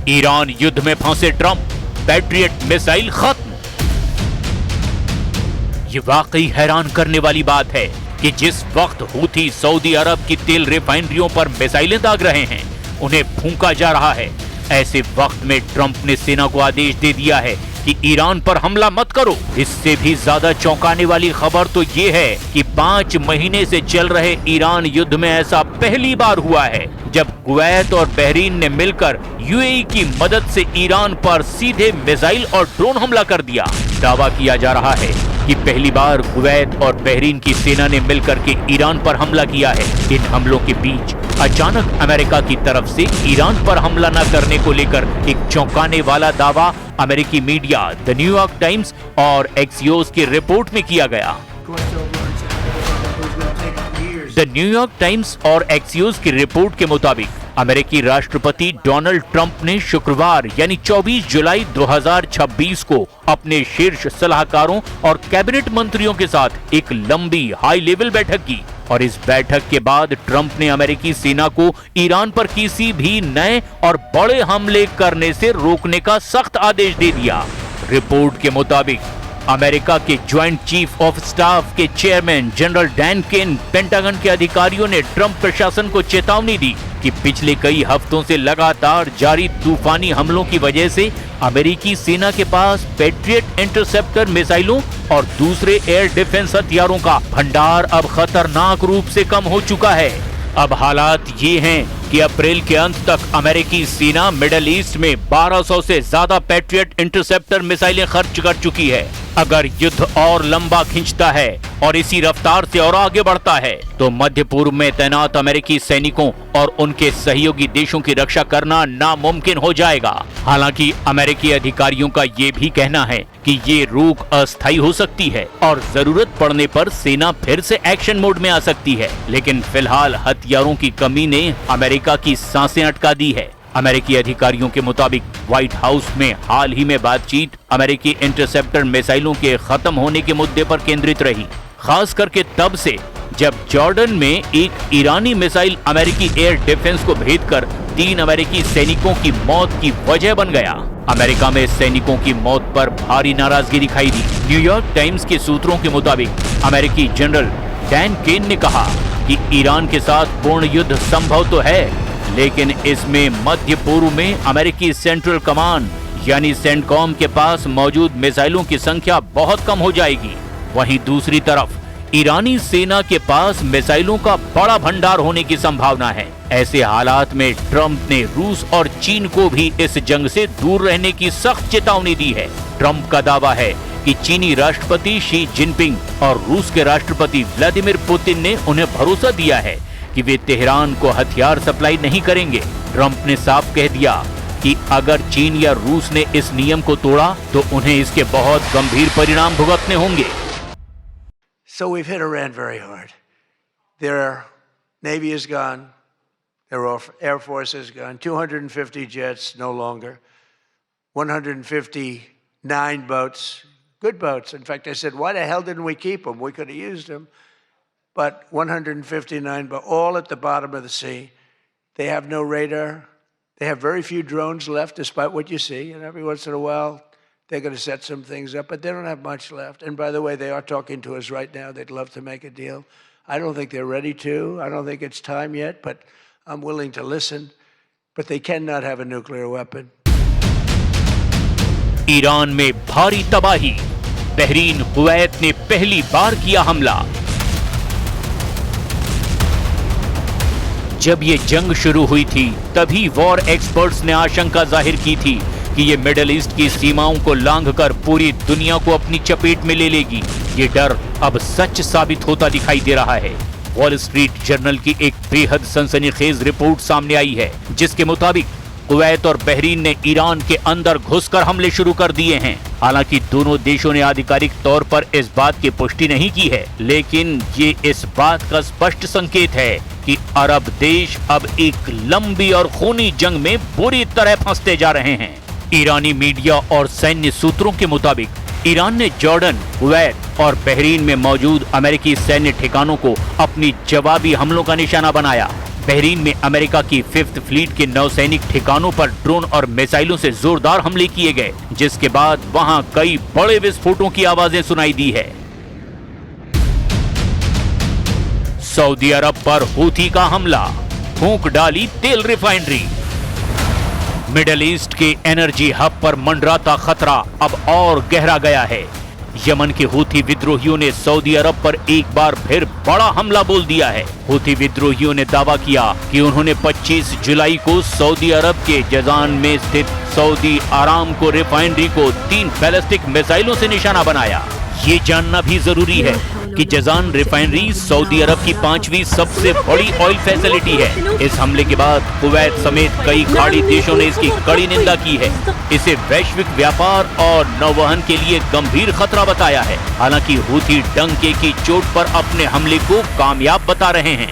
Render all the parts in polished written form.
Iran युद्ध में फंसे ट्रंप, पैट्रियट मिसाइल खत्म। ये वाकई हैरान करने वाली बात है कि जिस वक्त हूथी सऊदी अरब की तेल रिफाइनरियों पर मिसाइलें दाग रहे हैं, उन्हें फूंका जा रहा है, ऐसे वक्त में ट्रंप ने सेना को आदेश दे दिया है कि ईरान पर हमला मत करो। इससे भी ज्यादा चौंकाने वाली खबर तो ये है कि 5 महीने से चल रहे ईरान युद्ध में ऐसा पहली बार हुआ है जब कुवैत और बहरीन ने मिलकर यूएई की मदद से ईरान पर सीधे मिसाइल और ड्रोन हमला कर दिया। दावा किया जा रहा है कि पहली बार कुवैत और बहरीन की सेना ने मिलकर के ईरान पर हमला किया है। इन हमलों के बीच अचानक अमेरिका की तरफ से ईरान पर हमला न करने को लेकर एक चौंकाने वाला दावा अमेरिकी मीडिया द न्यूयॉर्क टाइम्स और एक्सियोस की रिपोर्ट में किया गया। द न्यूयॉर्क टाइम्स और एक्सियोस की रिपोर्ट के मुताबिक अमेरिकी राष्ट्रपति डोनाल्ड ट्रंप ने शुक्रवार यानी 24 जुलाई 2026 को अपने शीर्ष सलाहकारों और कैबिनेट मंत्रियों के साथ एक लंबी हाई लेवल बैठक की और इस बैठक के बाद ट्रंप ने अमेरिकी सेना को ईरान पर किसी भी नए और बड़े हमले करने से रोकने का सख्त आदेश दे दिया। रिपोर्ट के मुताबिक अमेरिका के ज्वाइंट चीफ ऑफ स्टाफ के chairman general Dan Caine, pentagon के अधिकारियों ने ट्रंप प्रशासन को चेतावनी दी कि पिछले कई हफ्तों से लगातार जारी तूफानी हमलों की वजह से अमेरिकी सेना के पास पैट्रियट इंटरसेप्टर मिसाइलों और दूसरे एयर डिफेंस हथियारों का भंडार अब खतरनाक रूप से कम हो चुका है। अब हालात ये हैं कि अप्रैल के अंत तक अमेरिकी सेना मिडिल ईस्ट में 1200 से ज्यादा पैट्रियट इंटरसेप्टर मिसाइलें खर्च कर चुकी है। अगर युद्ध और लंबा खिंचता है और इसी रफ्तार से और आगे बढ़ता है तो मध्य पूर्व में तैनात अमेरिकी सैनिकों और उनके सहयोगी देशों की रक्षा करना नामुमकिन हो जाएगा। हालांकि अमेरिकी अधिकारियों का ये भी कहना है कि ये रोक अस्थायी हो सकती है और जरूरत पड़ने पर सेना फिर से एक्शन मोड में आ सकती है, लेकिन फिलहाल हथियारों की कमी ने अमेरिका की सांसें अटका दी है। अमेरिकी अधिकारियों के मुताबिक व्हाइट हाउस में हाल ही में बातचीत अमेरिकी इंटरसेप्टर मिसाइलों के खत्म होने के मुद्दे पर केंद्रित रही, खास करके तब से जब जॉर्डन में एक ईरानी मिसाइल अमेरिकी एयर डिफेंस को भेदकर 3 अमेरिकी सैनिकों की मौत की वजह बन गया। अमेरिका में सैनिकों की मौत पर भारी नाराजगी दिखाई दी। न्यूयॉर्क टाइम्स के सूत्रों के मुताबिक अमेरिकी जनरल डैन केन ने कहा कि ईरान के साथ पूर्ण युद्ध संभव तो है, लेकिन इसमें मध्य पूर्व में अमेरिकी सेंट्रल कमांड यानी सेंटकॉम के पास मौजूद मिसाइलों की संख्या बहुत कम हो जाएगी। वहीं दूसरी तरफ ईरानी सेना के पास मिसाइलों का बड़ा भंडार होने की संभावना है। ऐसे हालात में ट्रंप ने रूस और चीन को भी इस जंग से दूर रहने की सख्त चेतावनी दी है। ट्रंप का दावा है कि चीनी राष्ट्रपति शी जिनपिंग और रूस के राष्ट्रपति व्लादिमीर पुतिन ने उन्हें भरोसा दिया है कि वे तेहरान को हथियार सप्लाई नहीं करेंगे। ट्रंप ने साफ कह दिया कि अगर चीन या रूस ने इस नियम को तोड़ा तो उन्हें इसके बहुत गंभीर परिणाम भुगतने होंगे। So we've hit Iran very hard. Their Navy is gone. Their Air Force is gone. 250 jets no longer. 159 boats. Good boats. In fact, I said, why the hell didn't we keep them? We could have used them. But 159, but all at the bottom of the sea. They have no radar. They have very few drones left, despite what you see. And every once in a while, they're going to set some things up, but they don't have much left. And by the way, they are talking to us right now. They'd love to make a deal. I don't think they're ready to. I don't think it's time yet, but I'm willing to listen. But they cannot have a nuclear weapon. Iran में भारी तबाही, Bahrain Kuwait ने पहली बार किया हमला। जब ये जंग शुरू हुई थी तभी वॉर एक्सपर्ट्स ने आशंका जाहिर की थी कि ये मिडिल ईस्ट की सीमाओं को लांघकर पूरी दुनिया को अपनी चपेट में ले लेगी। ये डर अब सच साबित होता दिखाई दे रहा है। वॉल स्ट्रीट जर्नल की एक बेहद सनसनीखेज रिपोर्ट सामने आई है, जिसके मुताबिक कुवैत और बहरीन ने ईरान के अंदर घुसकर हमले शुरू कर दिए हैं। हालांकि दोनों देशों ने आधिकारिक तौर पर इस बात की पुष्टि नहीं की है, लेकिन ये इस बात का स्पष्ट संकेत है कि अरब देश अब एक लंबी और खूनी जंग में बुरी तरह फंसते जा रहे हैं। ईरानी मीडिया और सैन्य सूत्रों के मुताबिक ईरान ने जॉर्डन, कुवैत और बहरीन में मौजूद अमेरिकी सैन्य ठिकानों को अपनी जवाबी हमलों का निशाना बनाया। बहरीन में अमेरिका की 5th फ्लीट के नौसैनिक ठिकानों पर ड्रोन और मिसाइलों से जोरदार हमले किए गए, जिसके बाद वहां कई बड़े विस्फोटों की आवाजें सुनाई दी है। सऊदी अरब पर हूथी का हमला, फूंक डाली तेल रिफाइनरी। मिडिल ईस्ट के एनर्जी हब पर मंडराता खतरा अब और गहरा गया है। यमन के हूथी विद्रोहियों ने सऊदी अरब पर एक बार फिर बड़ा हमला बोल दिया है। हूथी विद्रोहियों ने दावा किया कि उन्होंने 25 जुलाई को सऊदी अरब के जजान में स्थित सऊदी आरामको रिफाइनरी को 3 बैलिस्टिक मिसाइलों से निशाना बनाया। ये जानना भी जरूरी है कि जजान रिफाइनरी सऊदी अरब की 5वीं सबसे बड़ी ऑयल फैसिलिटी है। इस हमले के बाद कुवैत समेत कई खाड़ी देशों ने इसकी कड़ी निंदा की है। इसे वैश्विक व्यापार और नौवहन के लिए गंभीर खतरा बताया है। हालांकि हूथी डंके की चोट पर अपने हमले को कामयाब बता रहे हैं।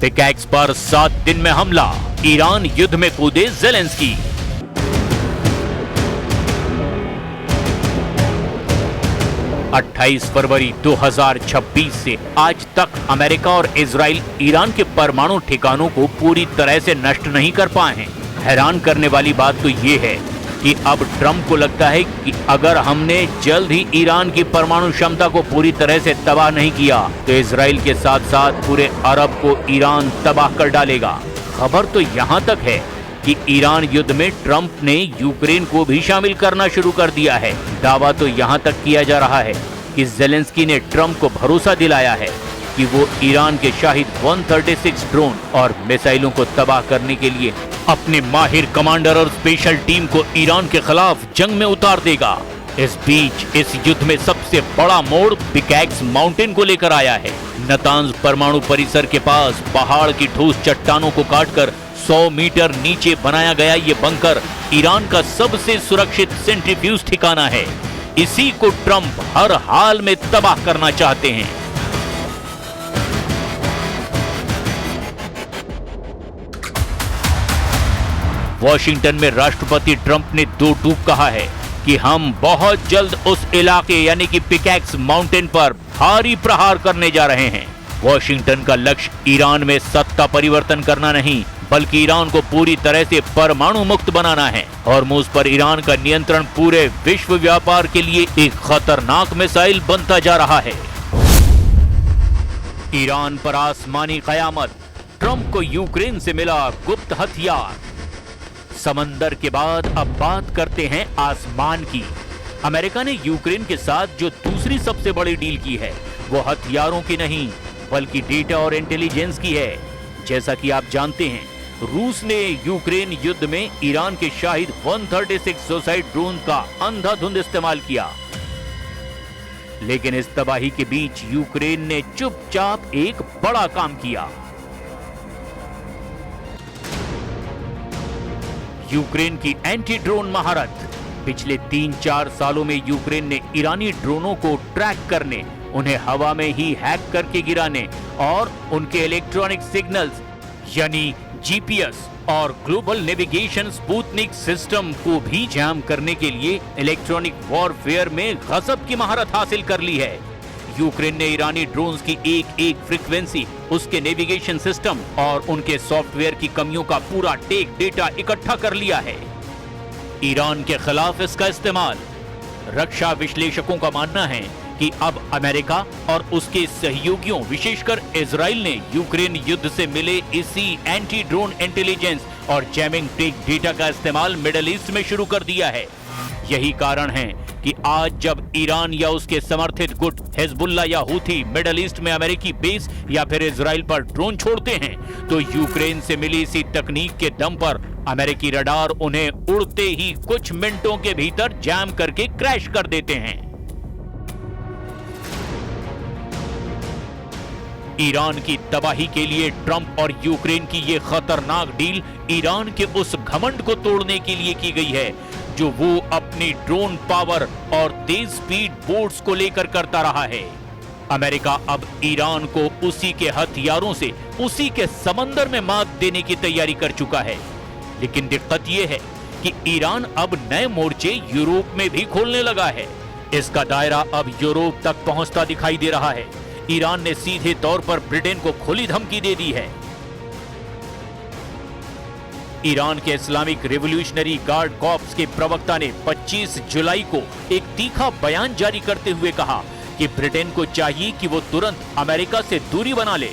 पिकैक्स पर 7 दिन में हमला, ईरान युद्ध में कूदे ज़ेलेंस्की। अट्ठाईस फरवरी 2026 से आज तक अमेरिका और इजराइल ईरान के परमाणु ठिकानों को पूरी तरह से नष्ट नहीं कर पाए हैं। हैरान करने वाली बात तो ये है कि अब ट्रंप को लगता है कि अगर हमने जल्द ही ईरान की परमाणु क्षमता को पूरी तरह से तबाह नहीं किया तो इजराइल के साथ साथ पूरे अरब को ईरान तबाह कर डालेगा। खबर तो यहाँ तक है कि ईरान युद्ध में ट्रंप ने यूक्रेन को भी शामिल करना शुरू कर दिया है। दावा तो यहाँ तक किया जा रहा है कि ज़ेलेंस्की ने ट्रंप को भरोसा दिलाया है कि वो ईरान के शाहिद 136 ड्रोन और मिसाइलों को तबाह करने के लिए अपने माहिर कमांडर और स्पेशल टीम को ईरान के खिलाफ जंग में उतार देगा। इस बीच इस युद्ध में सबसे बड़ा मोड़ पिकैक्स माउंटेन को लेकर आया है। नतांज परमाणु परिसर के पास पहाड़ की ठोस चट्टानों को काटकर 100 मीटर नीचे बनाया गया ये बंकर ईरान का सबसे सुरक्षित सेंट्रीफ्यूज ठिकाना है। इसी को ट्रंप हर हाल में तबाह करना चाहते हैं। वॉशिंगटन में राष्ट्रपति ट्रंप ने 2 टूक कहा है कि हम बहुत जल्द उस इलाके यानी कि पिकैक्स माउंटेन पर भारी प्रहार करने जा रहे हैं। वॉशिंगटन का लक्ष्य ईरान में सत्ता परिवर्तन करना नहीं बल्कि ईरान को पूरी तरह से परमाणु मुक्त बनाना है। हॉर्मुज़ पर ईरान का नियंत्रण पूरे विश्व व्यापार के लिए एक खतरनाक मिसाइल बनता जा रहा है। ईरान पर आसमानी कयामत, ट्रंप को यूक्रेन से मिला गुप्त हथियार। समंदर के बाद अब बात करते हैं आसमान की। अमेरिका ने यूक्रेन के साथ जो दूसरी सबसे बड़ी डील की है वो हथियारों की नहीं बल्कि डेटा और इंटेलिजेंस की है। जैसा कि आप जानते हैं, रूस ने यूक्रेन युद्ध में ईरान के शाहिद 136 सुसाइड ड्रोन का अंधाधुंध इस्तेमाल किया, लेकिन इस तबाही के बीच यूक्रेन ने चुपचाप एक बड़ा काम किया। यूक्रेन की एंटी ड्रोन महारत। पिछले 3-4 सालों में यूक्रेन ने ईरानी ड्रोनों को ट्रैक करने, उन्हें हवा में ही हैक करके गिराने और उनके इलेक्ट्रॉनिक सिग्नल्स यानी जीपीएस और ग्लोबल नेविगेशन स्पुतनिक सिस्टम को भी जैम करने के लिए इलेक्ट्रॉनिक वॉरफेयर में गजब की महारत हासिल कर ली है। यूक्रेन ने ईरानी ड्रोन्स की एक फ्रीक्वेंसी, उसके नेविगेशन सिस्टम और उनके सॉफ्टवेयर की कमियों का पूरा टेक डेटा इकट्ठा कर लिया है। ईरान के खिलाफ इसका इस्तेमाल। रक्षा विश्लेषकों का मानना है कि अब अमेरिका और उसके सहयोगियों विशेषकर इजराइल ने यूक्रेन युद्ध से मिले इसी एंटी ड्रोन इंटेलिजेंस और जैमिंग टेक डेटा का इस्तेमाल मिडिल ईस्ट में शुरू कर दिया है। यही कारण है कि आज जब ईरान या उसके समर्थित गुट हिजबुल्लाह या हूथी मिडिल ईस्ट में अमेरिकी बेस या फिर इजराइल पर ड्रोन छोड़ते हैं तो यूक्रेन से मिली इसी तकनीक के दम पर अमेरिकी रडार उन्हें उड़ते ही कुछ मिनटों के भीतर जैम करके क्रैश कर देते हैं। ईरान की तबाही के लिए ट्रंप और यूक्रेन की यह खतरनाक डील ईरान के उस घमंड को तोड़ने के लिए की गई है जो वो अपनी ड्रोन पावर और तेज स्पीड बोट्स को लेकर करता रहा है। अमेरिका अब ईरान को उसी के हथियारों से उसी के समंदर में मात देने की तैयारी कर चुका है। लेकिन दिक्कत यह है कि ईरान अब नए मोर्चे यूरोप में भी खोलने लगा है। इसका दायरा अब यूरोप तक पहुंचता दिखाई दे रहा है। ईरान ने सीधे तौर पर ब्रिटेन को खुली धमकी दे दी है। ईरान के इस्लामिक रिवॉल्यूशनरी गार्ड कॉर्प्स के प्रवक्ता ने 25 जुलाई को एक तीखा बयान जारी करते हुए कहा कि ब्रिटेन को चाहिए कि वो तुरंत अमेरिका से दूरी बना ले।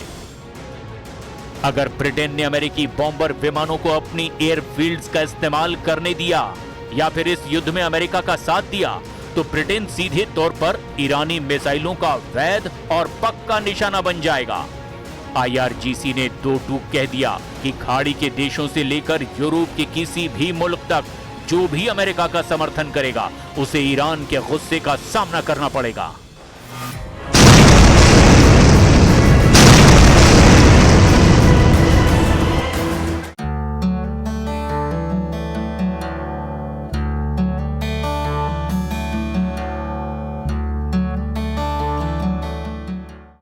अगर ब्रिटेन ने अमेरिकी बॉम्बर विमानों को अपनी एयरफील्ड्स का इस्तेमाल करने दिया या फिर इस युद्ध में अमेरिका का साथ दिया तो ब्रिटेन सीधे तौर पर ईरानी मिसाइलों का वैध और पक्का निशाना बन जाएगा। IRGC ने दो टूक कह दिया कि खाड़ी के देशों से लेकर यूरोप के किसी भी मुल्क तक जो भी अमेरिका का समर्थन करेगा उसे ईरान के गुस्से का सामना करना पड़ेगा।